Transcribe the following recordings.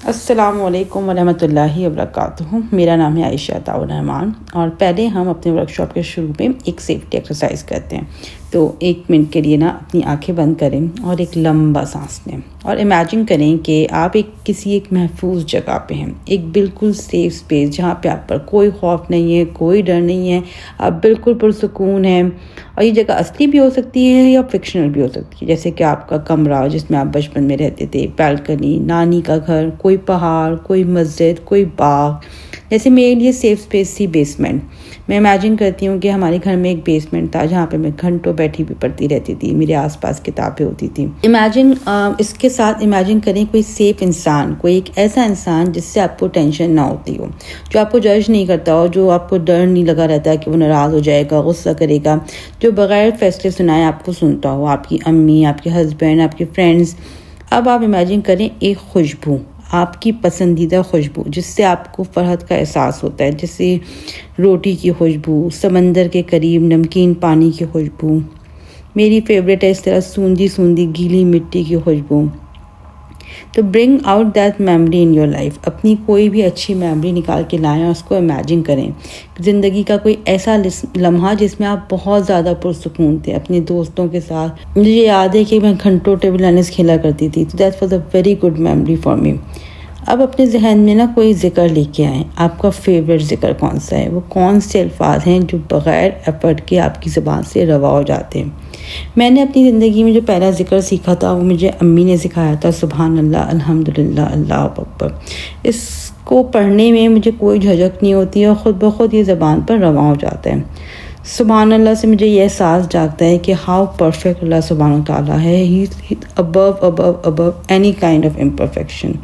السلام علیکم ورحمۃ اللہ وبرکاتہ۔ میرا نام ہے عائشہ عطاء الرحمان، اور پہلے ہم اپنے ورکشاپ کے شروع میں ایک سیفٹی ایکسرسائز کرتے ہیں۔ تو 1 منٹ کے لیے اپنی آنکھیں بند کریں اور ایک لمبا سانس لیں، اور امیجن کریں کہ آپ کسی ایک محفوظ جگہ پہ ہیں، ایک بالکل سیف اسپیس جہاں پہ آپ پر کوئی خوف نہیں ہے، کوئی ڈر نہیں ہے، آپ بالکل پرسکون ہیں۔ اور یہ جگہ اصلی بھی ہو سکتی ہے یا فکشنل بھی ہو سکتی ہے، جیسے کہ آپ کا کمرہ جس میں آپ بچپن میں رہتے تھے، بالکنی، نانی کا گھر، کوئی پہاڑ، کوئی مسجد، کوئی باغ۔ جیسے میرے لیے سیف اسپیس تھی بیسمنٹ۔ میں امیجن کرتی ہوں کہ ہمارے گھر میں ایک بیسمنٹ تھا جہاں پہ میں گھنٹوں بیٹھی بھی پڑھتی رہتی تھی، میرے آس پاس کتابیں ہوتی تھیں۔ اس کے ساتھ امیجن کریں کوئی سیف انسان، کوئی ایک ایسا انسان جس سے آپ کو ٹینشن نہ ہوتی ہو، جو آپ کو جج نہیں کرتا ہو، جو آپ کو ڈر نہیں لگا رہتا کہ وہ ناراض ہو جائے گا، غصہ کرے گا، جو بغیر فیصلے سنائے آپ کو سنتا ہو، آپ کی امی، آپ کے ہسبینڈ، آپ کے فرینڈز۔ اب آپ امیجن کریں ایک خوشبو، آپ کی پسندیدہ خوشبو جس سے آپ کو فرحت کا احساس ہوتا ہے، جیسے روٹی کی خوشبو، سمندر کے قریب نمکین پانی کی خوشبو۔ میری فیوریٹ ہے اس طرح سوندھی سوندھی گیلی مٹی کی خوشبو۔ تو bring out that memory in your life, اپنی کوئی بھی اچھی میموری نکال کے لائیں اور اس کو امیجن کریں، زندگی کا کوئی ایسا لمحہ جس میں آپ بہت زیادہ پرسکون تھے اپنے دوستوں کے ساتھ۔ مجھے یاد ہے کہ میں گھنٹوں ٹیبل ٹینس کھیلا کرتی تھی، تو that was a very good memory for me. اب اپنے ذہن میں کوئی ذکر لے کے آئیں، آپ کا فیوریٹ ذکر کون سا ہے، وہ کون سے الفاظ ہیں جو بغیر ایفرٹ کے آپ کی زبان سے روا ہو جاتے ہیں۔ میں نے اپنی زندگی میں جو پہلا ذکر سیکھا تھا وہ مجھے امی نے سکھایا تھا، سبحان اللہ، الحمدللہ، اللہ اکبر۔ اس کو پڑھنے میں مجھے کوئی جھجک نہیں ہوتی اور خود بخود یہ زبان پر رواں ہو جاتا ہے۔ سبحان اللہ سے مجھے یہ احساس جاگتا ہے کہ ہاؤ پرفیکٹ اللہ سبحانہ وتعالیٰ ہے، ہی above any kind of imperfection۔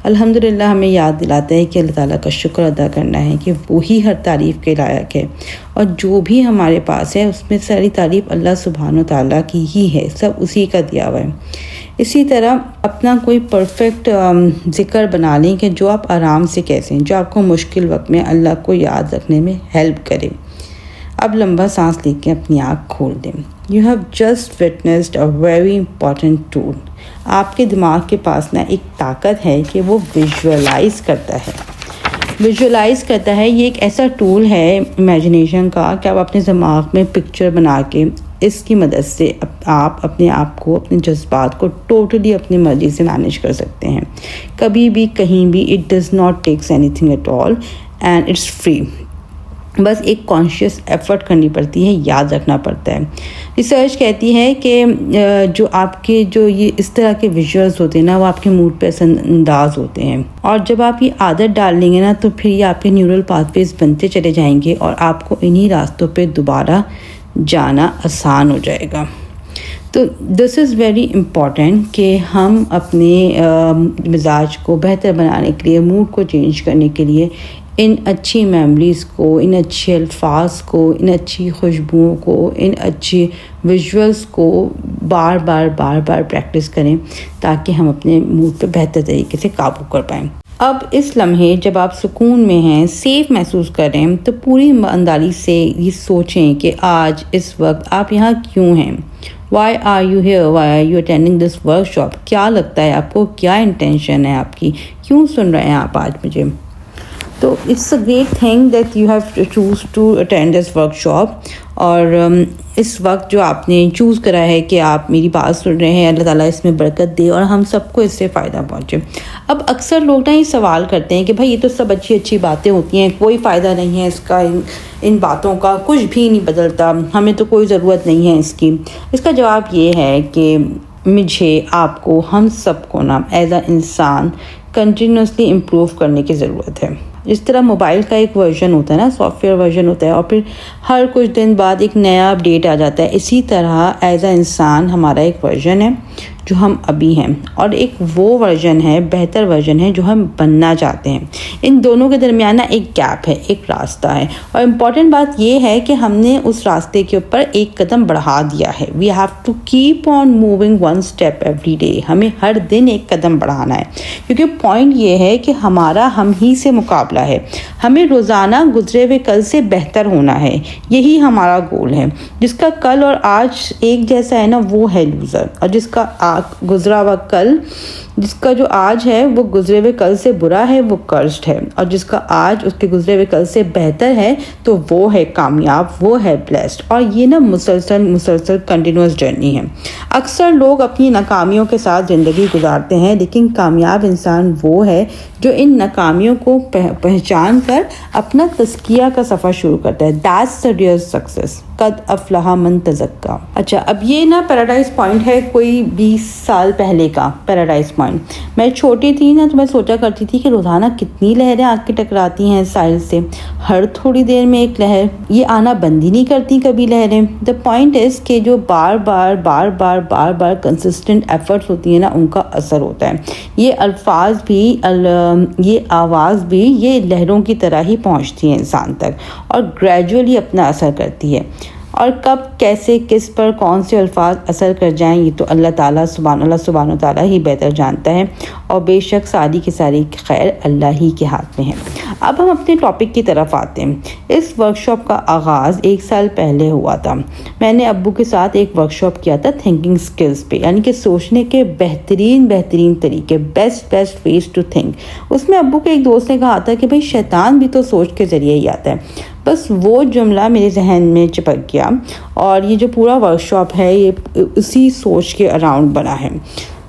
الحمدللہ ہمیں یاد دلاتا ہے کہ اللہ تعالیٰ کا شکر ادا کرنا ہے کہ وہی ہر تعریف کے لائق ہے، اور جو بھی ہمارے پاس ہے اس میں ساری تعریف اللہ سبحانہ وتعالیٰ کی ہی ہے، سب اسی کا دیا ہوا ہے۔ اسی طرح اپنا کوئی پرفیکٹ ذکر بنا لیں کہ جو آپ آرام سے کہہ سکیں، جو آپ کو مشکل وقت میں اللہ کو یاد رکھنے میں ہیلپ کرے۔ اب لمبا سانس لے کے اپنی آنکھ کھول دیں۔ You have just witnessed a very important tool۔ آپ کے دماغ کے پاس ایک طاقت ہے کہ وہ ویژولائز کرتا ہے۔ یہ ایک ایسا ٹول ہے امیجنیشن کا کہ آپ اپنے دماغ میں پکچر بنا کے اس کی مدد سے آپ اپنے آپ کو، اپنے جذبات کو ٹوٹلی اپنی مرضی سے مینیج کر سکتے ہیں، کبھی بھی کہیں بھی۔ It does not takes anything at all and it's free. بس ایک کانشیس ایفرٹ کرنی پڑتی ہے، یاد رکھنا پڑتا ہے۔ ریسرچ کہتی ہے کہ جو آپ کے یہ اس طرح کے ویژولز ہوتے ہیں وہ آپ کے موڈ پہ اثر انداز ہوتے ہیں، اور جب آپ یہ عادت ڈال لیں گے تو پھر یہ آپ کے نیورل پاتھ ویز بنتے چلے جائیں گے، اور آپ کو انہی راستوں پہ دوبارہ جانا آسان ہو جائے گا۔ تو دس از ویری امپورٹنٹ کہ ہم اپنے مزاج کو بہتر بنانے کے لیے، موڈ کو چینج کرنے کے لیے ان اچھی میموریز کو، ان اچھے الفاظ کو، ان اچھی خوشبوؤں کو، ان اچھی ویژولز کو بار بار پریکٹس کریں، تاکہ ہم اپنے موڈ پہ بہتر طریقے سے قابو کر پائیں۔ اب اس لمحے جب آپ سکون میں ہیں، سیف محسوس کریں، تو پوری ایمانداری سے یہ سوچیں کہ آج اس وقت آپ یہاں کیوں ہیں۔ Why are you here? Why are you attending this workshop؟ کیا لگتا ہے آپ کو، کیا انٹینشن ہے آپ کی، کیوں سن رہے ہیں آپ آج مجھے؟ تو it's a great thing that you have choose to attend this workshop, اور اس وقت جو آپ نے چوز کرا ہے کہ آپ میری بات سن رہے ہیں، اللہ تعالیٰ اس میں برکت دے اور ہم سب کو اس سے فائدہ پہنچے۔ اب اکثر لوگ یہ سوال کرتے ہیں کہ بھائی یہ تو سب اچھی باتیں ہوتی ہیں، کوئی فائدہ نہیں ہے اس کا، ان باتوں کا کچھ بھی نہیں بدلتا، ہمیں تو کوئی ضرورت نہیں ہے اس کی۔ اس کا جواب یہ ہے کہ مجھے، آپ کو، ہم سب کو ایز اے انسان کنٹینیوسلی امپروو کرنے کی ضرورت ہے۔ جس طرح موبائل کا ایک ورژن ہوتا ہے سافٹ ویئر ورژن ہوتا ہے، اور پھر ہر کچھ دن بعد ایک نیا اپڈیٹ آ جاتا ہے، اسی طرح ایز اے انسان ہمارا ایک ورژن ہے جو ہم ابھی ہیں، اور ایک وہ ورژن ہے، بہتر ورژن ہے جو ہم بننا چاہتے ہیں۔ ان دونوں کے درمیان ایک گیپ ہے، ایک راستہ ہے، اور امپورٹنٹ بات یہ ہے کہ ہم نے اس راستے کے اوپر ایک قدم بڑھا دیا ہے۔ We have to keep on moving one step every day. ہمیں ہر دن ایک قدم بڑھانا ہے، کیونکہ پوائنٹ یہ ہے کہ ہمارا ہم ہی سے مقابلہ ہے، ہمیں روزانہ گزرے ہوئے کل سے بہتر ہونا ہے، یہی ہمارا گول ہے۔ جس کا کل اور آج ایک جیسا ہے وہ ہے لوزر، اور جس کا گزرا ہوا کل جس کا جو آج ہے وہ گزرے ہوئے کل سے برا ہے وہ کرسڈ ہے، اور جس کا آج اس کے گزرے ہوئے کل سے بہتر ہے تو وہ ہے کامیاب، وہ ہے بلیسڈ۔ اور یہ نا مسلسل کنٹینیوس جرنی ہے۔ اکثر لوگ اپنی ناکامیوں کے ساتھ زندگی گزارتے ہیں، لیکن کامیاب انسان وہ ہے جو ان ناکامیوں کو پہچان کر اپنا تزکیہ کا سفر شروع کرتا ہے۔ That's the real success۔ قد افلح من تزکا۔ اچھا، اب یہ نا پیراڈائز پوائنٹ ہے کوئی 20 سال پہلے کا پیراڈائز پوائنٹ۔ میں چھوٹی تھی نا تو میں سوچا کرتی تھی کہ روزانہ کتنی لہریں آ کے ٹکراتی ہیں ساحل سے، ہر تھوڑی دیر میں ایک لہر، یہ آنا بند ہی نہیں کرتی کبھی لہریں۔ دا پوائنٹ از کہ جو بار بار کنسسٹنٹ ایفرٹس ہوتی ہیں نا، ان کا اثر ہوتا ہے۔ یہ الفاظ بھی یہ آواز بھی یہ لہروں کی طرح ہی پہنچتی ہے انسان تک اور گریجولی اپنا اثر کرتی ہے، اور کب کیسے کس پر کون سے الفاظ اثر کر جائیں یہ تو اللہ سبحانہ تعالیٰ ہی بہتر جانتا ہے، اور بے شک ساری کی ساری خیر اللہ ہی کے ہاتھ میں ہے۔ اب ہم اپنے ٹاپک کی طرف آتے ہیں۔ اس ورکشاپ کا آغاز 1 سال پہلے ہوا تھا۔ میں نے ابو کے ساتھ ایک ورکشاپ کیا تھا تھنکنگ سکلز پہ، یعنی کہ سوچنے کے بہترین طریقے، بیسٹ ویز ٹو تھنک۔ اس میں ابو کے ایک دوست نے کہا تھا کہ بھئی شیطان بھی تو سوچ کے ذریعے ہی آتا ہے۔ بس وہ جملہ میرے ذہن میں چپک گیا، اور یہ جو پورا ورکشاپ ہے یہ اسی سوچ کے اراؤنڈ بنا ہے۔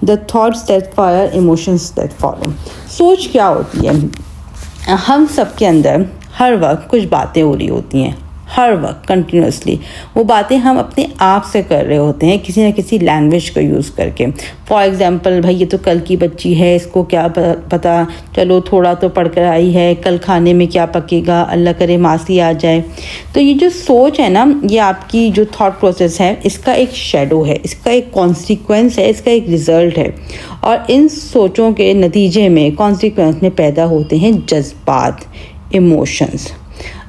The thoughts that fire, emotions that follow۔ سوچ کیا ہوتی ہے؟ ہم سب کے اندر ہر وقت کچھ باتیں ہو رہی ہوتی ہیں، ہر وقت کنٹینیوسلی۔ وہ باتیں ہم اپنے آپ سے کر رہے ہوتے ہیں کسی نہ کسی لینگویج کو یوز کر کے۔ فار ایگزامپل، بھائی یہ تو کل کی بچی ہے، اس کو کیا پتا، چلو تھوڑا تو پڑھ کر آئی ہے، کل کھانے میں کیا پکے گا، اللہ کرے ماسی آ جائے۔ تو یہ جو سوچ ہے نا، یہ آپ کی جو تھاٹ پروسیس ہے، اس کا ایک شیڈو ہے، اس کا ایک کانسیکوینس ہے، اس کا ایک ریزلٹ ہے، اور ان سوچوں کے نتیجے میں کانسیکوینس میں پیدا ہوتے ہیں جذبات، ایموشنز۔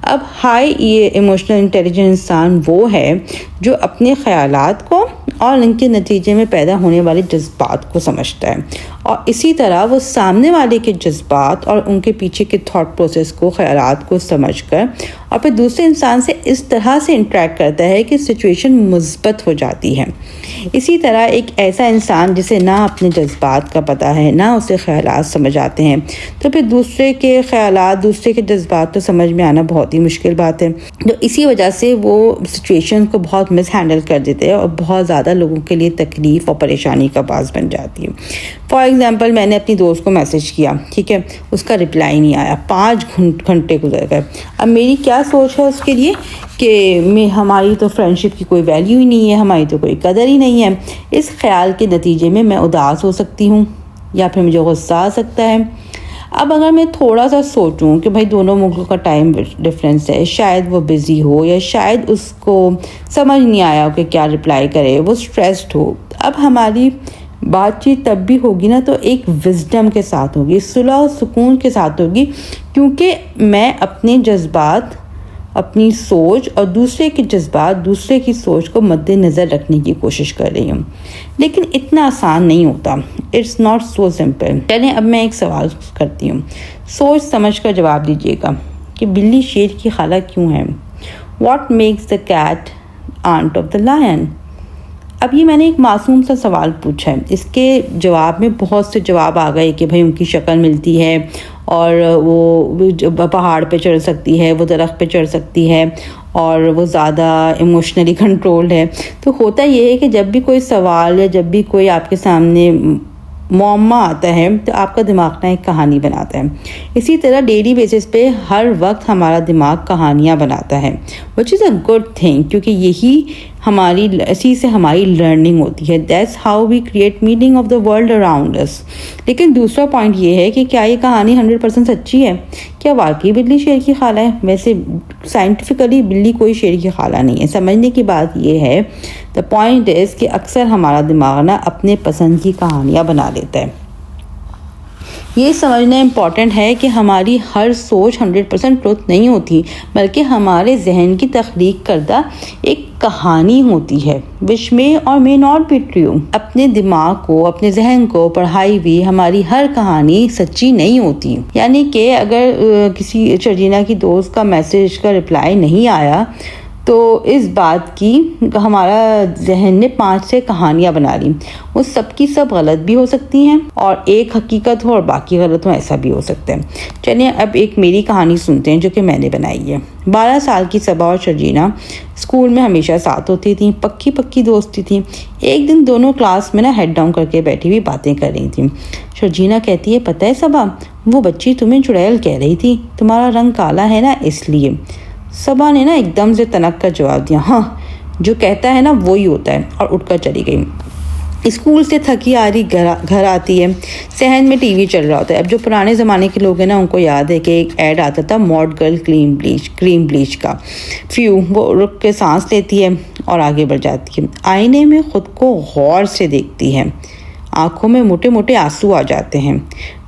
اب ہائی ایموشنل انٹیلیجنٹ انسان وہ ہے جو اپنے خیالات کو اور ان کے نتیجے میں پیدا ہونے والے جذبات کو سمجھتا ہے، اور اسی طرح وہ سامنے والے کے جذبات اور ان کے پیچھے کے تھاٹ پروسیس کو، خیالات کو سمجھ کر اور پھر دوسرے انسان سے اس طرح سے انٹریکٹ کرتا ہے کہ سچویشن مثبت ہو جاتی ہے۔ اسی طرح ایک ایسا انسان جسے نہ اپنے جذبات کا پتہ ہے، نہ اسے خیالات سمجھ آتے ہیں، تو پھر دوسرے کے خیالات، دوسرے کے جذبات تو سمجھ میں آنا بہت ہی مشکل بات ہے۔ تو اسی وجہ سے وہ سچویشن کو بہت مس ہینڈل کر دیتے ہیں، اور بہت زیادہ لوگوں کے لیے تکلیف اور پریشانی کا باعث بن جاتی ہے۔ فار ایگزامپل، میں نے اپنی دوست کو میسج کیا، ٹھیک ہے، اس کا رپلائی نہیں آیا، 5 گھنٹے گزر گئے۔ اب میری کیا سوچ ہے اس کے لیے کہ ہماری تو فرینڈشپ کی کوئی ویلیو ہی نہیں ہے، ہماری تو کوئی قدر ہی نہیں ہے۔ اس خیال کے نتیجے میں میں اداس ہو سکتی ہوں، یا پھر مجھے غصہ آ سکتا ہے۔ اب اگر میں تھوڑا سا سوچوں کہ بھائی دونوں ملکوں کا ٹائم ڈفرینس ہے، شاید وہ بزی ہو، یا شاید اس کو سمجھ نہیں آیا کہ کیا رپلائی کرے، وہ اسٹریسڈ ہو، اب ہماری بات چیت تب بھی ہوگی نا تو ایک وزڈم کے ساتھ ہوگی، صلح و سکون کے ساتھ ہوگی، کیونکہ میں اپنے جذبات، اپنی سوچ اور دوسرے کے جذبات، دوسرے کی سوچ کو مد نظر رکھنے کی کوشش کر رہی ہوں۔ لیکن اتنا آسان نہیں ہوتا، اٹس ناٹ سو سمپل۔ چلیں اب میں ایک سوال کرتی ہوں، سوچ سمجھ کر جواب دیجیے گا کہ بلی شیر کی خالہ کیوں ہے؟ What makes the cat aunt of the lion? اب یہ میں نے ایک معصوم سا سوال پوچھا ہے، اس کے جواب میں بہت سے جواب آ گئے کہ بھئی ان کی شکل ملتی ہے، اور وہ پہاڑ پہ چڑھ سکتی ہے، وہ درخت پہ چڑھ سکتی ہے، اور وہ زیادہ ایموشنلی کنٹرولڈ ہے۔ تو ہوتا یہ ہے کہ جب بھی کوئی سوال یا جب بھی کوئی آپ کے سامنے معمہ آتا ہے تو آپ کا دماغ نہ ایک کہانی بناتا ہے۔ اسی طرح ڈیلی بیسس پہ ہر وقت ہمارا دماغ کہانیاں بناتا ہے، which is a good thing، کیونکہ اسی سے ہماری لرننگ ہوتی ہے۔ That's how we create meaning of the world around us۔ لیکن دوسرا پوائنٹ یہ ہے کہ کیا یہ کہانی 100% سچی ہے؟ کیا واقعی بلی شیر کی خالہ ہے؟ ویسے سائنٹیفکلی بلی کوئی شیر کی خالہ نہیں ہے۔ سمجھنے کی بات یہ ہے، the point is کہ اکثر ہمارا دماغ نا اپنے پسند کی کہانیاں بنا لیتا ہے۔ یہ سمجھنا امپورٹنٹ ہے کہ ہماری ہر سوچ 100% ٹروتھ نہیں ہوتی، بلکہ ہمارے ذہن کی تخلیق کردہ ایک کہانی ہوتی ہے which may or may not be true۔ اپنے دماغ کو، اپنے ذہن کو پڑھائی ہوئی ہماری ہر کہانی سچی نہیں ہوتی۔ یعنی کہ اگر کسی شرجینا کی دوست کا میسج کا رپلائی نہیں آیا تو اس بات کی ہمارا ذہن نے 5-6 کہانیاں بنا لی. وہ سب کی سب غلط بھی ہو سکتی ہیں اور ایک حقیقت ہو اور باقی غلط ہو، ایسا بھی ہو سکتا ہے. چلیے اب ایک میری کہانی سنتے ہیں جو کہ میں نے بنائی ہے. 12 سال کی صبا اور شرجینا اسکول میں ہمیشہ ساتھ ہوتی تھیں، پکی دوستی تھی. ایک دن دونوں کلاس میں ہیڈ ڈاؤن کر کے بیٹھی ہوئی باتیں کر رہی تھیں. شرجینا کہتی ہے، پتہ ہے صبا، وہ بچی تمہیں چڑیل کہہ رہی تھی، تمہارا رنگ کالا ہے نا اس لیے. صبا نے ایک دم سے تنک کر جواب دیا، ہاں جو کہتا ہے وہی ہوتا ہے، اور اٹھ کر چلی گئی. اسکول سے تھکی آ رہی گھر آتی ہے. صحن میں ٹی وی چل رہا ہوتا ہے. اب جو پرانے زمانے کے لوگ ہیں ان کو یاد ہے کہ ایک ایڈ آتا تھا ماڈ گرل کریم بلیچ کا. وہ رک کے سانس لیتی ہے اور آگے بڑھ جاتی ہے. آئینے میں خود کو غور سے دیکھتی ہے. آنکھوں میں موٹے موٹے آنسو آ جاتے ہیں.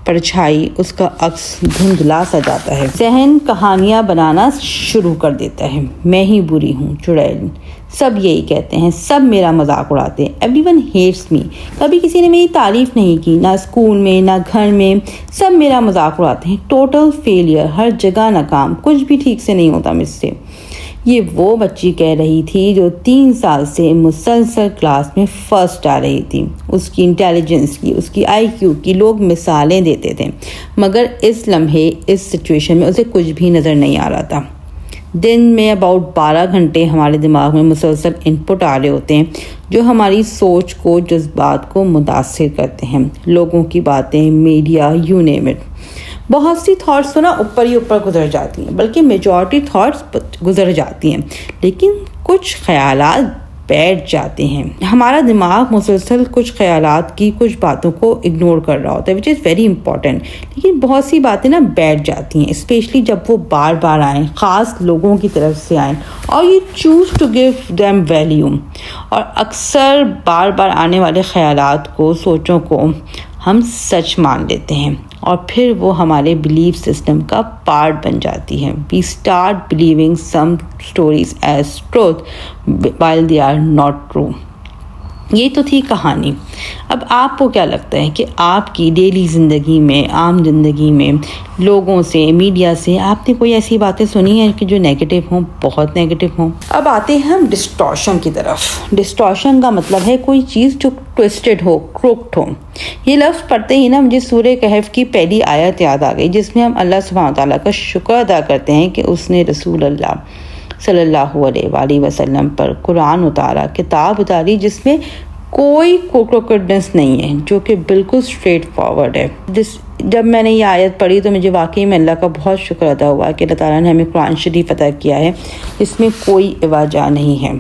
پرچھائی اس کا عکس دھندلا سا جاتا ہے. ذہن کہانیاں بنانا شروع کر دیتا ہے. میں ہی بری ہوں، چڑیل، سب یہی کہتے ہیں، سب میرا مذاق اڑاتے ہیں. ایوری ون ہیٹس می. کبھی کسی نے میری تعریف نہیں کی، نہ اسکول میں نہ گھر میں. سب میرا مذاق اڑاتے ہیں. ٹوٹل فیلئر، ہر جگہ ناکام، کچھ بھی ٹھیک سے نہیں ہوتا مجھ سے. یہ وہ بچی کہہ رہی تھی جو 3 سال سے مسلسل کلاس میں فرسٹ آ رہی تھی. اس کی انٹیلیجنس کی، اس کی IQ کی لوگ مثالیں دیتے تھے، مگر اس لمحے اس سچویشن میں اسے کچھ بھی نظر نہیں آ رہا تھا. دن میں about 12 گھنٹے ہمارے دماغ میں مسلسل انپٹ آ رہے ہوتے ہیں جو ہماری سوچ کو، جذبات کو متاثر کرتے ہیں. لوگوں کی باتیں، میڈیا، یو نیم اٹ. بہت سی تھاٹس تو اوپر ہی اوپر گزر جاتی ہیں، بلکہ میجورٹی تھاٹس گزر جاتی ہیں، لیکن کچھ خیالات بیٹھ جاتے ہیں. ہمارا دماغ مسلسل کچھ خیالات کی، کچھ باتوں کو اگنور کر رہا ہوتا ہے which is very important. لیکن بہت سی باتیں بیٹھ جاتی ہیں، اسپیشلی جب وہ بار بار آئیں، خاص لوگوں کی طرف سے آئیں اور you choose to give them value. اور اکثر بار بار آنے والے خیالات کو، سوچوں کو ہم سچ مان لیتے ہیں اور پھر وہ ہمارے بلیف سسٹم کا پارٹ بن جاتی ہے. We start believing some stories as truth while they are not true. یہ تو تھی کہانی. اب آپ کو کیا لگتا ہے کہ آپ کی ڈیلی زندگی میں، عام زندگی میں، لوگوں سے، میڈیا سے آپ نے کوئی ایسی باتیں سنی ہیں کہ جو نیگیٹو ہوں، بہت نیگیٹو ہوں؟ اب آتے ہیں ہم ڈسٹورشن کی طرف. ڈسٹورشن کا مطلب ہے کوئی چیز جو ٹوسٹڈ ہو، کروکڈ ہو. یہ لفظ پڑھتے ہی مجھے سورہ کہف کی پہلی آیت یاد آ گئی، جس میں ہم اللہ سبحانہ تعالیٰ کا شکر ادا کرتے ہیں کہ اس نے رسول اللہ صلی اللہ علیہ وآلہ وسلم پر قرآن اتارا، کتاب اتاری جس میں کوئی کروکڈنس نہیں ہے، جو کہ بالکل اسٹریٹ فارورڈ ہے. جب میں نے یہ آیت پڑھی تو مجھے واقعی میں اللہ کا بہت شکر ادا ہوا کہ اللہ تعالیٰ نے ہمیں قرآن شریف عطا کیا ہے، اس میں کوئی اواجہ نہیں ہے.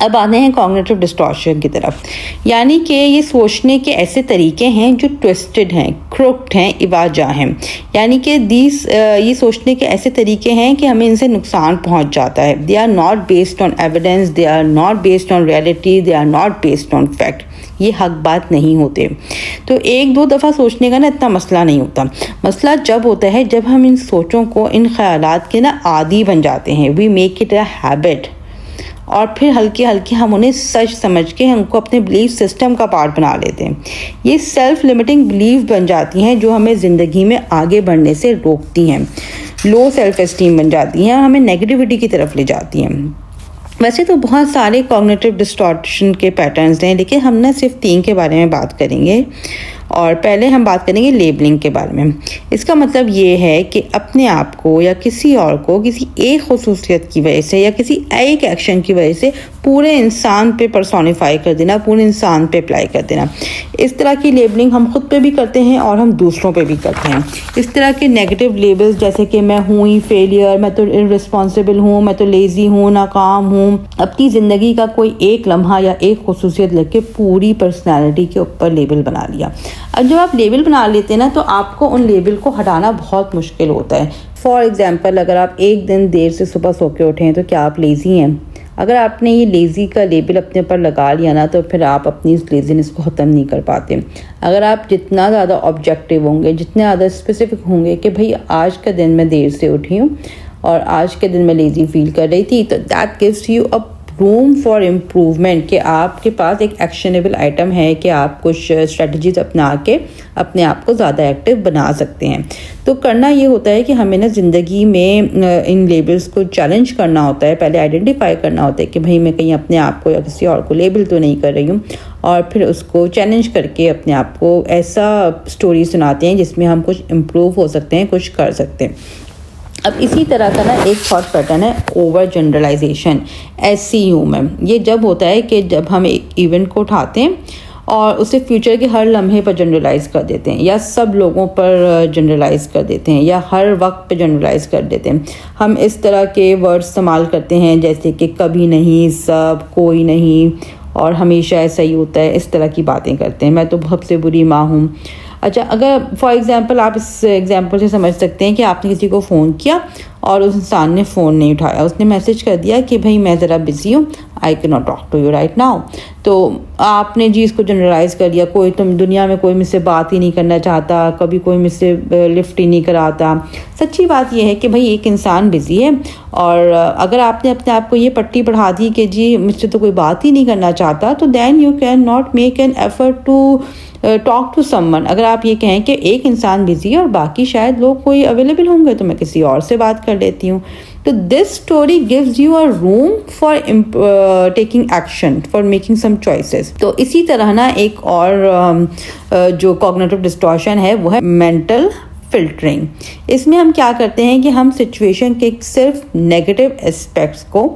اب آتے ہیں کوگنیٹو ڈسٹورشن کی طرف، یعنی کہ یہ سوچنے کے ایسے طریقے ہیں جو ٹوسٹڈ ہیں، کروکڈ ہیں، اواجہ ہیں. یعنی کہ یہ سوچنے کے ایسے طریقے ہیں کہ ہمیں ان سے نقصان پہنچ جاتا ہے. They are not based on evidence, they are not based on reality, they are not based on fact. یہ حق بات نہیں ہوتے. تو 1-2 دفعہ سوچنے کا اتنا مسئلہ نہیں ہوتا. مسئلہ جب ہوتا ہے جب ہم ان سوچوں کو، ان خیالات کے عادی بن جاتے ہیں. We make it a habit, اور پھر ہلکے ہلکے ہم انہیں سچ سمجھ کے ہم کو اپنے بلیف سسٹم کا پارٹ بنا لیتے ہیں. یہ سیلف لمیٹنگ بلیف بن جاتی ہیں جو ہمیں زندگی میں آگے بڑھنے سے روکتی ہیں. لو سیلف اسٹیم بن جاتی ہیں اور ہمیں نیگیٹیوٹی کی طرف لے جاتی ہیں. ویسے تو بہت سارے کوگنیٹو ڈسٹورشن کے پیٹرنز ہیں، لیکن ہم صرف 3 کے بارے میں بات کریں گے. اور پہلے ہم بات کریں گے لیبلنگ کے بارے میں. اس کا مطلب یہ ہے کہ اپنے آپ کو یا کسی اور کو کسی ایک خصوصیت کی وجہ سے یا کسی ایک ایکشن کی وجہ سے پورے انسان پہ پرسونیفائی کر دینا، پورے انسان پہ اپلائی کر دینا. اس طرح کی لیبلنگ ہم خود پہ بھی کرتے ہیں اور ہم دوسروں پہ بھی کرتے ہیں. اس طرح کے نیگیٹو لیبلز جیسے کہ میں ہوں ہی فیلئر، میں تو ارسپانسبل ہوں، میں تو لیزی ہوں، ناکام ہوں. اپنی زندگی کا کوئی ایک لمحہ یا ایک خصوصیت لے کے پوری پرسنالٹی کے اوپر لیبل بنا لیا. اب جب آپ لیبل بنا لیتے ہیں نا تو آپ کو ان لیبل کو ہٹانا بہت مشکل ہوتا ہے. فار ایگزامپل، اگر آپ ایک دن دیر سے صبح سو کے اٹھیں تو کیا آپ لیزی ہیں؟ اگر آپ نے یہ لیزی کا لیبل اپنے اوپر لگا لیا نا تو پھر آپ اپنی اس لیزینس کو ختم نہیں کر پاتے. اگر آپ جتنا زیادہ آبجیکٹیو ہوں گے، جتنے زیادہ اسپیسیفک ہوں گے کہ بھئی آج کا دن میں دیر سے اٹھی ہوں اور آج کے دن میں لیزی فیل کر رہی تھی، تو that gives you a room for improvement, کہ آپ کے پاس ایک ایکشنیبل آئٹم ہے کہ آپ کچھ اسٹریٹجیز اپنا کے اپنے آپ کو زیادہ ایکٹیو بنا سکتے ہیں. تو کرنا یہ ہوتا ہے کہ ہمیں نا زندگی میں ان لیبلز کو چیلنج کرنا ہوتا ہے. پہلے آئیڈینٹیفائی کرنا ہوتا ہے کہ بھائی میں کہیں اپنے آپ کو یا کسی اور کو لیبل تو نہیں کر رہی ہوں، اور پھر اس کو چیلنج کر کے اپنے آپ کو ایسا سٹوری سناتے ہیں جس میں ہم کچھ امپروو ہو سکتے ہیں، کچھ کر سکتے ہیں. اب اسی طرح کا نا ایک تھاٹ پیٹرن ہے اوور جنرلائزیشن، SCU میں. یہ جب ہوتا ہے کہ جب ہم ایک ایونٹ کو اٹھاتے ہیں اور اسے فیوچر کے ہر لمحے پر جنرلائز کر دیتے ہیں، یا سب لوگوں پر جنرلائز کر دیتے ہیں، یا ہر وقت پہ جنرلائز کر دیتے ہیں. ہم اس طرح کے ورڈ استعمال کرتے ہیں جیسے کہ کبھی نہیں، سب، کوئی نہیں، اور ہمیشہ ایسا ہی ہوتا ہے. اس طرح کی باتیں کرتے ہیں. میں تو سب سے بری ماں ہوں. اچھا، اگر فار ایگزامپل آپ اس ایگزامپل سے سمجھ سکتے ہیں کہ آپ نے کسی کو فون کیا اور اس انسان نے فون نہیں اٹھایا، اس نے میسج کر دیا کہ بھائی میں ذرا بزی ہوں، I can not talk to you right now. تو آپ نے اس کو جنرلائز کر دیا، کوئی تم دنیا میں کوئی مجھ سے بات ہی نہیں کرنا چاہتا، کبھی کوئی مجھ سے لفٹ ہی نہیں کراتا. سچی بات یہ ہے کہ بھائی ایک انسان بزی ہے، اور اگر آپ نے اپنے آپ کو یہ پٹی بڑھا دی کہ جی مجھ سے تو کوئی بات ہی نہیں کرنا چاہتا، تو then you can not make an effort to talk to someone. اگر آپ یہ کہیں کہ ایک انسان بزی ہے اور باقی شاید لوگ کوئی اویلیبل ہوں گے تو میں کسی اور سے بات کر لیتی ہوں. تو this story gives you a room for taking action, for making some choices. تو اسی طرح نا ایک اور جو کوگنیٹو ڈسٹورشن ہے وہ ہے مینٹل فلٹرنگ. اس میں ہم کیا کرتے ہیں کہ ہم سچویشن کے صرف نیگیٹو اسپیکٹس کو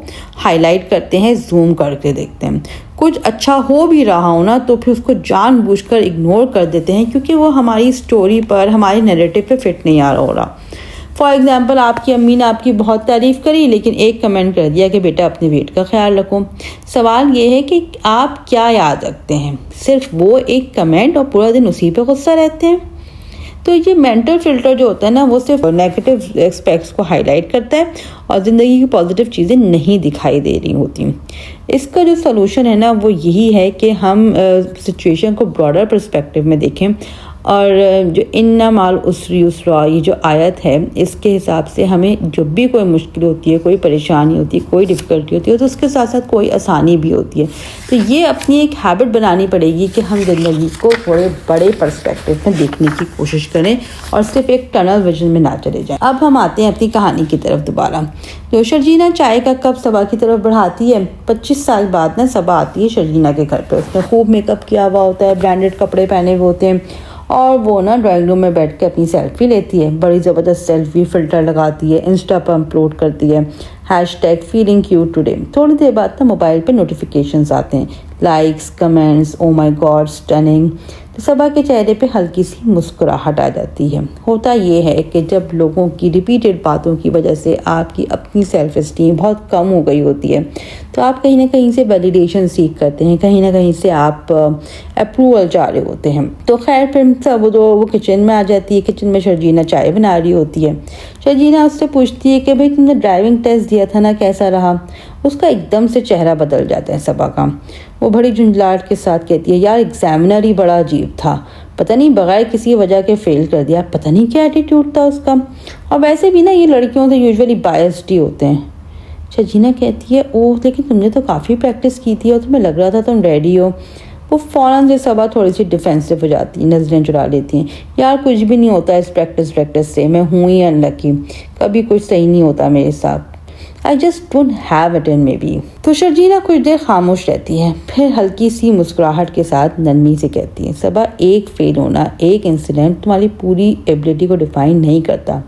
ہائی لائٹ کرتے ہیں، زوم کر کے دیکھتے ہیں. کچھ اچھا ہو بھی رہا ہو نا تو پھر اس کو جان بوجھ کر اگنور کر دیتے ہیں کیونکہ وہ ہماری سٹوری پر، ہماری نیریٹو پہ فٹ نہیں آ رہا ہو رہا. فار ایگزامپل آپ کی امی نے آپ کی بہت تعریف کری لیکن ایک کمنٹ کر دیا کہ بیٹا اپنے ویٹ کا خیال رکھو. سوال یہ ہے کہ آپ کیا یاد رکھتے ہیں؟ صرف وہ ایک کمنٹ اور پورا دن اسی پہ غصہ رہتے ہیں؟ تو یہ مینٹل فلٹر جو ہوتا ہے نا وہ صرف نیگیٹو اسپیکٹس کو ہائی لائٹ کرتا ہے اور زندگی کی پازیٹیو چیزیں نہیں دکھائی دے رہی ہوتی. اس کا جو سلوشن ہے نا وہ یہی ہے کہ ہم سچویشن کو براڈر پرسپیکٹیو میں دیکھیں، اور جو ان مال عسری یسرا، یہ جو آیت ہے اس کے حساب سے ہمیں جب بھی کوئی مشکل ہوتی ہے، کوئی پریشانی ہوتی ہے، کوئی ڈفیکلٹی ہوتی ہے تو اس کے ساتھ ساتھ کوئی آسانی بھی ہوتی ہے. تو یہ اپنی ایک ہیبٹ بنانی پڑے گی کہ ہم زندگی کو تھوڑے بڑے پرسپیکٹیو میں دیکھنے کی کوشش کریں اور صرف ایک ٹنل ویژن میں نہ چلے جائیں. اب ہم آتے ہیں اپنی کہانی کی طرف دوبارہ. جو شرجینا چائے کا کپ صبا کی طرف بڑھاتی ہے، 25 سال بعد نا صبا آتی ہے شرجینا کے گھر پہ. اس نے خوب میک اپ کیا ہوا ہوتا ہے، برانڈڈ کپڑے پہنے ہوئے ہوتے ہیں، اور وہ نا ڈرائنگ روم میں بیٹھ کے اپنی سیلفی لیتی ہے. بڑی زبردست سیلفی فلٹر لگاتی ہے، انسٹا پر اپلوڈ کرتی ہے، #feeling cute today. تھوڑی دیر بعد نا موبائل پہ نوٹیفیکیشنز آتے ہیں، لائکس، کمنٹس، او مائی گاڈ اسٹننگ. تو صبا کے چہرے پہ ہلکی سی مسکراہٹ آ جاتی ہے. ہوتا یہ ہے کہ جب لوگوں کی ریپیٹڈ باتوں کی وجہ سے آپ کی اپنی سیلف اسٹیم بہت کم ہو گئی ہوتی ہے تو آپ کہیں نہ کہیں سے ویلیڈیشن سیکھ کرتے ہیں، کہیں نہ کہیں سے آپ اپروول چاہ رہے ہوتے ہیں. تو خیر پھر سب وہ کچن میں آ جاتی ہے. کچن میں شرجینا چائے بنا رہی ہوتی ہے. شرجینا اس سے پوچھتی ہے کہ بھئی تم نے ڈرائیونگ ٹیسٹ دیا تھا نا، کیسا رہا؟ اس کا ایک دم سے چہرہ بدل جاتا ہے صبا کا. وہ بڑی جھنجھلاہٹ کے ساتھ کہتی ہے یار ایگزامنر ہی بڑا عجیب تھا، پتہ نہیں بغیر کسی وجہ کے فیل کر دیا، پتہ نہیں کیا ایٹیٹیوڈ تھا اس کا. اور ویسے بھی نا یہ لڑکیوں سے یوزولی بائسڈ ہی ہوتے ہیں. شرجینا کہتی ہے اوہ لیکن تم نے تو کافی پریکٹس کی تھی اور تمہیں لگ رہا تھا تم ریڈی ہو. وہ فوراً سے صبا تھوڑی سی ڈیفینسو ہو جاتی ہیں، نظریں چرا لیتی ہیں. یار کچھ بھی نہیں ہوتا اس پریکٹس سے، میں ہوں ہی انلکی، کبھی کچھ صحیح نہیں ہوتا میرے ساتھ. I just don't have it in maybe. تو شرجینا کچھ دیر خاموش رہتی ہے، پھر ہلکی سی مسکراہٹ کے ساتھ نرمی سے کہتی ہے صبا ایک فیل ہونا، ایک انسیڈنٹ تمہاری پوری ایبلٹی کو ڈیفائن نہیں کرتا.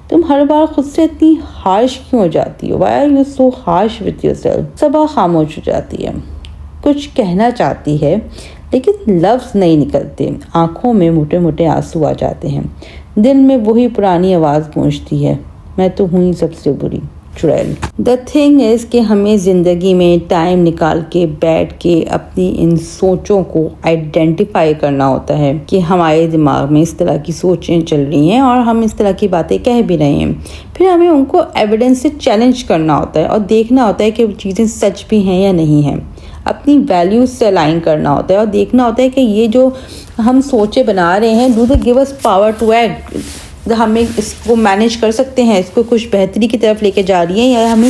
تم ہر بار خود سے اتنی ہارش کیوں ہو جاتی ہو؟ Why are you so harsh with yourself؟ صبا خاموش ہو جاتی ہے، کچھ کہنا چاہتی ہے لیکن لفظ نہیں نکلتے. آنکھوں میں موٹے موٹے آنسو آ جاتے ہیں. دل میں وہی پرانی آواز گونجتی ہے، میں تو ہوں ہی سب سے بری چڑیل. دا تھنگ از کہ ہمیں زندگی میں ٹائم نکال کے بیٹھ کے اپنی ان سوچوں کو آئیڈینٹیفائی کرنا ہوتا ہے کہ ہمارے دماغ میں اس طرح کی سوچیں چل رہی ہیں اور ہم اس طرح کی باتیں کہہ بھی رہے ہیں. پھر ہمیں ان کو ایویڈنس سے چیلنج کرنا ہوتا ہے اور دیکھنا ہوتا ہے کہ وہ چیزیں سچ بھی ہیں یا نہیں ہیں. اپنی ویلیوز سے الائن کرنا ہوتا ہے اور دیکھنا ہوتا ہے کہ یہ جو ہم سوچیں بنا رہے ہیں do they give us power to act, ہمیں اس کو مینیج کر سکتے ہیں، اس کو کچھ بہتری کی طرف لے کے جا رہی ہیں یا ہمیں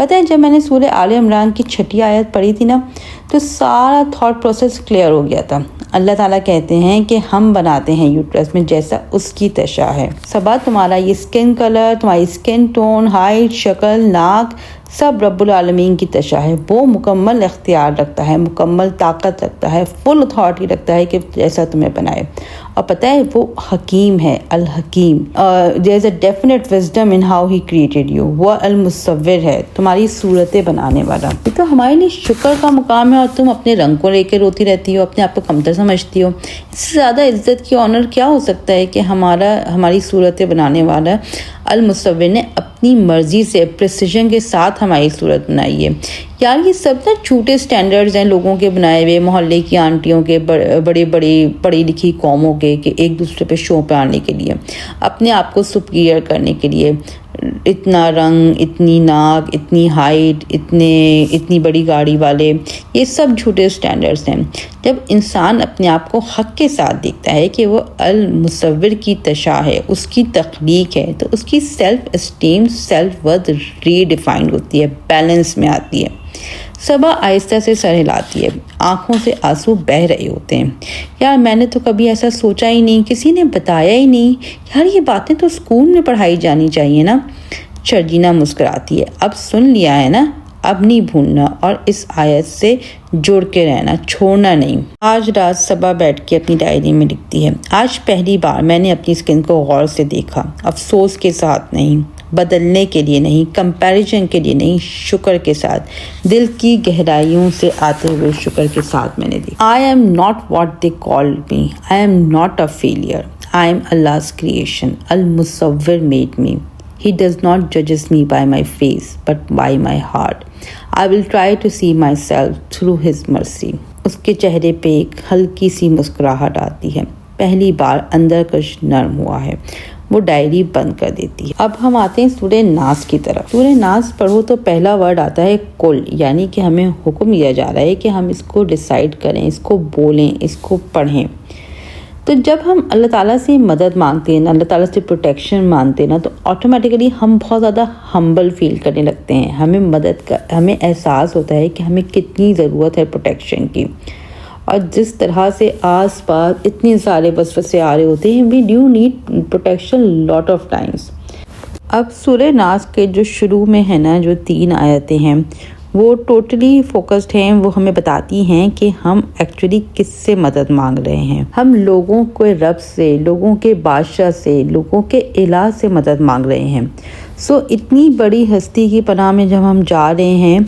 پتہ ہے جب میں نے سورہ آل عمران کی 6 آیت پڑھی تھی نا تو سارا تھاٹ پروسیس کلیئر ہو گیا تھا۔ اللہ تعالیٰ کہتے ہیں کہ ہم بناتے ہیں یوٹرس میں جیسا اس کی تشا ہے۔ صبا تمہارا یہ اسکن کلر، تمہاری اسکن ٹون، ہائٹ، شکل، ناک سب رب العالمین کی تشا ہے۔ وہ مکمل اختیار رکھتا ہے، مکمل طاقت رکھتا ہے، فل اتھارٹی رکھتا ہے کہ جیسا تمہیں بنائے۔ اور پتہ ہے وہ حکیم ہے، الحکیم۔ there is a definite wisdom in how he created you۔ وہ المصور ہے، تمہاری صورتیں بنانے والا۔ یہ تو ہمارے لیے شکر کا مقام ہے، اور تم اپنے رنگ کو لے کے روتی رہتی ہو، اپنے آپ کو کمتر سمجھتی ہو۔ اس سے زیادہ عزت کی آنر کیا ہو سکتا ہے کہ ہماری صورتیں بنانے والا المصور نے اپنی مرضی سے پریسیجن کے ساتھ ہماری صورت بنائی ہے۔ یار یہ سب نا چھوٹے سٹینڈرڈز ہیں لوگوں کے بنائے ہوئے، محلے کی آنٹیوں کے، بڑی پڑھی لکھی قوموں کے، کہ ایک دوسرے پہ شو پہ آنے کے لیے، اپنے آپ کو سپیریئر کرنے کے لیے۔ اتنا رنگ، اتنی ناک، اتنی ہائٹ، اتنی بڑی گاڑی والے، یہ سب جھوٹے سٹینڈرڈز ہیں۔ جب انسان اپنے آپ کو حق کے ساتھ دیکھتا ہے کہ وہ المصور کی تشا ہے، اس کی تخلیق ہے، تو اس کی سیلف اسٹیم، سیلف ورتھ ری ڈیفائنڈ ہوتی ہے، بیلنس میں آتی ہے۔ صبا آہستہ سے سر ہلاتی ہے، آنکھوں سے آنسو بہہ رہے ہوتے ہیں۔ یار میں نے تو کبھی ایسا سوچا ہی نہیں، کسی نے بتایا ہی نہیں۔ یار یہ باتیں تو اسکول میں پڑھائی جانی چاہیے نا۔ شرجینا مسکراتی ہے، اب سن لیا ہے نا، اب نہیں بھولنا، اور اس آیت سے جڑ کے رہنا، چھوڑنا نہیں۔ آج رات صبا بیٹھ کے اپنی ڈائری میں لکھتی ہے، آج پہلی بار میں نے اپنی اسکن کو غور سے دیکھا، افسوس کے ساتھ نہیں، بدلنے کے لیے نہیں، کمپیریزن کے لیے نہیں، شکر کے ساتھ، دل کی گہرائیوں سے آتے ہوئے شکر کے ساتھ میں نے دیکھا۔ I am not what they called me. I am not a failure. I am Allah's creation. Al-Musawwir made me. He does not judge me by my face, but by my heart. I will try to see myself through his mercy. اس کے چہرے پہ ایک ہلکی سی مسکراہٹ آتی ہے، پہلی بار اندر کچھ نرم ہوا ہے۔ وہ ڈائری بند کر دیتی ہے۔ اب ہم آتے ہیں سورہ ناس کی طرف۔ سورہ ناس پڑھو تو پہلا ورڈ آتا ہے کل، یعنی کہ ہمیں حکم دیا جا رہا ہے کہ ہم اس کو ڈیسائیڈ کریں، اس کو بولیں، اس کو پڑھیں۔ تو جب ہم اللہ تعالیٰ سے مدد مانگتے ہیں نا، اللہ تعالیٰ سے پروٹیکشن مانگتے ہیں نا، تو آٹومیٹیکلی ہم بہت زیادہ ہمبل فیل کرنے لگتے ہیں۔ ہمیں احساس ہوتا ہے کہ ہمیں کتنی ضرورت ہے پروٹیکشن کی، اور جس طرح سے آس پاس اتنے سارے وسوسے آ رہے ہوتے ہیں، we do need protection lot of times. اب سورہ ناس کے جو شروع میں ہے نا، جو 3 آیتیں ہیں، وہ ٹوٹلی فوکسڈ ہیں۔ وہ ہمیں بتاتی ہیں کہ ہم ایکچولی کس سے مدد مانگ رہے ہیں۔ ہم لوگوں کے رب سے، لوگوں کے بادشاہ سے، لوگوں کے الہ سے مدد مانگ رہے ہیں۔ اتنی بڑی ہستی کی پناہ میں جب ہم جا رہے ہیں،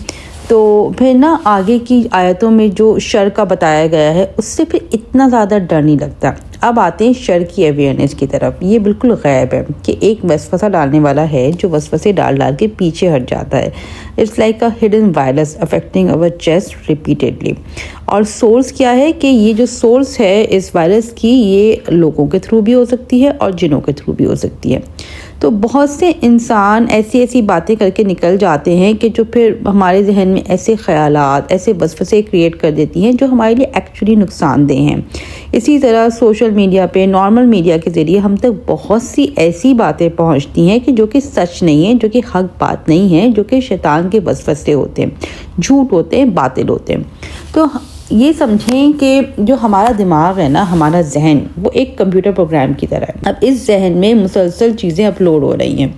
تو پھر نا آگے کی آیتوں میں جو شر کا بتایا گیا ہے، اس سے پھر اتنا زیادہ ڈر نہیں لگتا۔ اب آتے ہیں شر کی اویئرنیس کی طرف۔ یہ بالکل غیب ہے کہ ایک وسوسہ ڈالنے والا ہے جو وسوسے ڈال کے پیچھے ہٹ جاتا ہے۔ It's like a hidden virus affecting over chest repeatedly. اور سورس کیا ہے کہ یہ جو سورس ہے اس وائرس کی، یہ لوگوں کے تھرو بھی ہو سکتی ہے اور جنوں کے تھرو بھی ہو سکتی ہے۔ تو بہت سے انسان ایسی باتیں کر کے نکل جاتے ہیں کہ جو پھر ہمارے ذہن میں ایسے خیالات، ایسے وسوسے کریٹ کر دیتی ہیں جو ہمارے لیے ایکچولی نقصان دہ ہیں۔ اسی طرح سوشل میڈیا پہ، نارمل میڈیا کے ذریعے ہم تک بہت سی ایسی باتیں پہنچتی ہیں کہ جو کہ سچ نہیں ہیں، جو کہ حق بات نہیں ہے، جو کہ شیطان کے وسوسے ہوتے ہیں، جھوٹ ہوتے ہیں، باطل ہوتے ہیں۔ تو یہ سمجھیں کہ جو ہمارا دماغ ہے نا، ہمارا ذہن، وہ ایک کمپیوٹر پروگرام کی طرح ہے۔ اب اس ذہن میں مسلسل چیزیں اپلوڈ ہو رہی ہیں،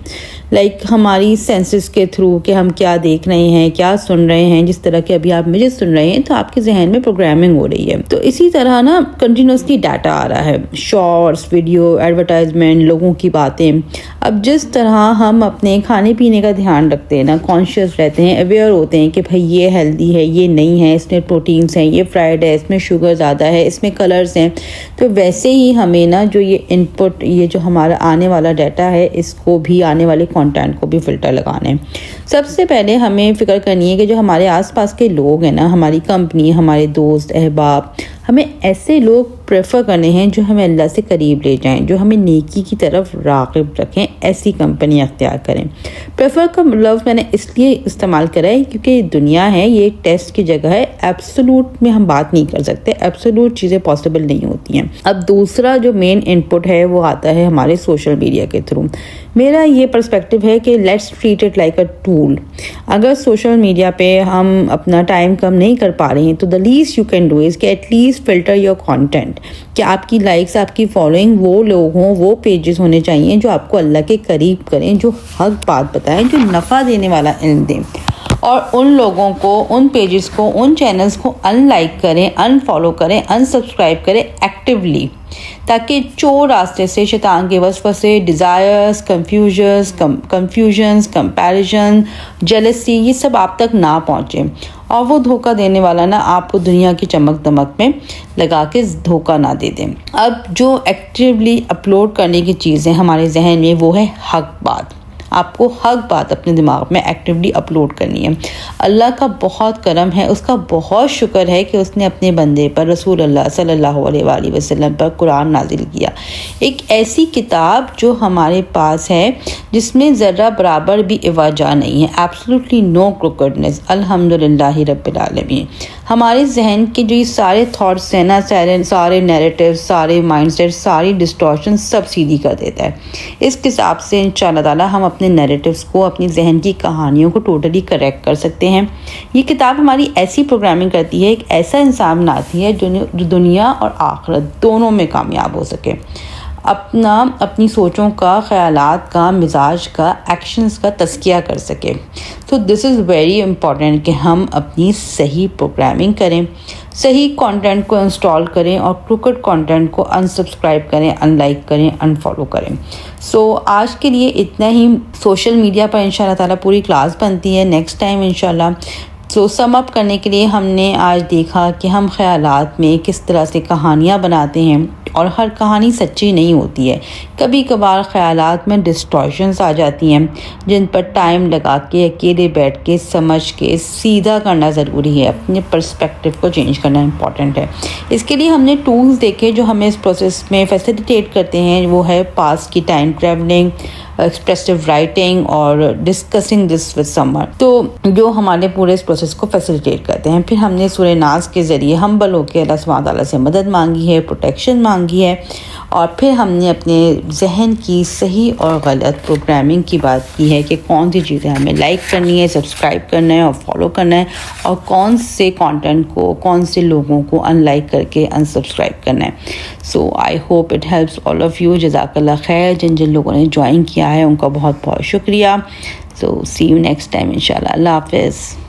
ہماری سینسز کے تھرو کہ ہم کیا دیکھ رہے ہیں، کیا سن رہے ہیں۔ جس طرح کہ ابھی آپ مجھے سن رہے ہیں تو آپ کے ذہن میں پروگرامنگ ہو رہی ہے۔ تو اسی طرح نا کنٹینیوسلی ڈیٹا آ رہا ہے، شارٹس، ویڈیو، ایڈورٹائزمنٹ، لوگوں کی باتیں۔ اب جس طرح ہم اپنے کھانے پینے کا دھیان رکھتے ہیں نا، کانشیس رہتے ہیں، اویئر ہوتے ہیں کہ بھائی یہ ہیلدی ہے، یہ نہیں ہے، اس میں پروٹینز ہیں، یہ فرائڈ ہے، اس میں شوگر زیادہ ہے، اس میں کلرز ہیں، تو ویسے ہی ہمیں نا جو یہ انپٹ، یہ جو ہمارا آنے والا ڈیٹا ہے، اس کو بھی، آنے والے کانٹینٹ کو بھی فلٹر لگانے ہیں۔ سب سے پہلے ہمیں فکر کرنی ہے کہ جو ہمارے آس پاس کے لوگ ہیں نا، ہماری کمپنی، ہمارے دوست احباب، ہمیں ایسے لوگ پریفر کرنے ہیں جو ہمیں اللہ سے قریب لے جائیں، جو ہمیں نیکی کی طرف راغب رکھیں، ایسی کمپنی اختیار کریں۔ پریفر کا لفظ میں نے اس لیے استعمال کرا ہے کیونکہ دنیا ہے، یہ ایک ٹیسٹ کی جگہ ہے، ایبسولوٹ میں ہم بات نہیں کر سکتے، ایبسولوٹ چیزیں پاسبل نہیں ہوتی ہیں۔ اب دوسرا جو مین انپٹ ہے وہ آتا ہے ہمارے سوشل میڈیا کے تھرو۔ میرا یہ پرسپیکٹو ہے کہ let's treat it like a tool. Tool. اگر سوشل میڈیا پہ ہم اپنا ٹائم کم نہیں کر پا رہے ہیں تو the least you can do is کہ at least filter your content, کہ آپ کی لائکس آپ کی فالوئنگ وہ لوگ ہوں, وہ پیجز ہونے چاہیے جو آپ کو اللہ کے قریب کریں, جو حق بات بتائیں, جو نفع دینے والا علم دیں. اور ان لوگوں کو, ان پیجز کو, ان چینلز کو ان لائک کریں, ان فالو کریں, ان سبسکرائب کریں ایکٹیولی, تاکہ چور راستے سے شیطان کے وسوسے, ڈیزائرز, کنفیوژنز, کمپیریزن, جیلسی, یہ سب آپ تک نہ پہنچے, اور وہ دھوکہ دینے والا نا آپ کو دنیا کی چمک دمک میں لگا کے دھوکہ نہ دے دیں. اب جو ایکٹیولی اپلوڈ کرنے کی چیزیں ہمارے ذہن میں وہ ہے حق بات. آپ کو حق بات اپنے دماغ میں ایکٹیولی اپلوڈ کرنی ہے. اللہ کا بہت کرم ہے, اس کا بہت شکر ہے کہ اس نے اپنے بندے پر, رسول اللہ صلی اللہ علیہ وآلہ وسلم پر قرآن نازل کیا, ایک ایسی کتاب جو ہمارے پاس ہے جس میں ذرہ برابر بھی اواجا نہیں ہے, ایبسلیوٹلی نو کروکڈنس. الحمدللہ رب العالمین. ہمارے ذہن کے جو یہ سارے تھاٹس ہیں نا, سارے نیریٹیو, سارے مائنڈ سیٹ, ساری ڈسٹورشن سب سیدھی کر دیتا ہے. اس کتاب سے انشاءاللہ تعالی ہم اپنے نیریٹیوز کو, اپنی ذہن کی کہانیوں کو ٹوٹلی کریکٹ کر سکتے ہیں. یہ کتاب ہماری ایسی پروگرامنگ کرتی ہے, ایک ایسا انسان بناتی ہے جو دنیا اور آخرت دونوں میں کامیاب ہو سکے, اپنی سوچوں کا, خیالات کا, مزاج کا, ایکشنز کا تزکیہ کر سکے. تو دس از ویری امپورٹنٹ کہ ہم اپنی صحیح پروگرامنگ کریں, صحیح کانٹینٹ کو انسٹال کریں, اور کروکڈ کانٹینٹ کو انسبسکرائب کریں, ان لائک کریں, ان فالو کریں. سو آج کے لیے اتنا ہی. سوشل میڈیا پر انشاءاللہ تعالیٰ پوری کلاس بنتی ہے نیکسٹ ٹائم انشاءاللہ. سو سم اپ کرنے کے لیے ہم نے آج دیکھا کہ ہم خیالات میں کس طرح سے کہانیاں بناتے ہیں, اور ہر کہانی سچی نہیں ہوتی ہے. کبھی کبھار خیالات میں ڈسٹورشنز آ جاتی ہیں جن پر ٹائم لگا کے, اکیلے بیٹھ کے, سمجھ کے سیدھا کرنا ضروری ہے. اپنے پرسپیکٹیو کو چینج کرنا امپورٹنٹ ہے. اس کے لیے ہم نے ٹولز دیکھے جو ہمیں اس پروسیس میں فیسیلیٹیٹ کرتے ہیں. وہ ہے پاسٹ کی ٹائم ٹریولنگ, ایکسپریسو رائٹنگ, اور ڈسکسنگ دس ود سمون, تو جو ہمارے پورے اس پروسیس کو فیسیلیٹیٹ کرتے ہیں. پھر ہم نے سورہ ناس کے ذریعے ہمبل ہو کے اللہ سبحانہ تعالیٰ سے مدد مانگی ہے, پروٹیکشن مانگی ہے, اور پھر ہم نے اپنے ذہن کی صحیح اور غلط پروگرامنگ کی بات کی ہے کہ کون سی چیزیں ہمیں لائک کرنی ہے, سبسکرائب کرنا ہے اور فالو کرنا ہے, اور کون سے کانٹینٹ کو, کون سے لوگوں کو ان لائک کر کے ان سبسکرائب کرنا ہے. So I hope it helps all of you. جزاک اللہ خیر. جن لوگوں نے جوائن کیا ہے ان کا بہت بہت شکریہ. سو سی یو نیکسٹ ٹائم انشاءاللہ. اللہ حافظ.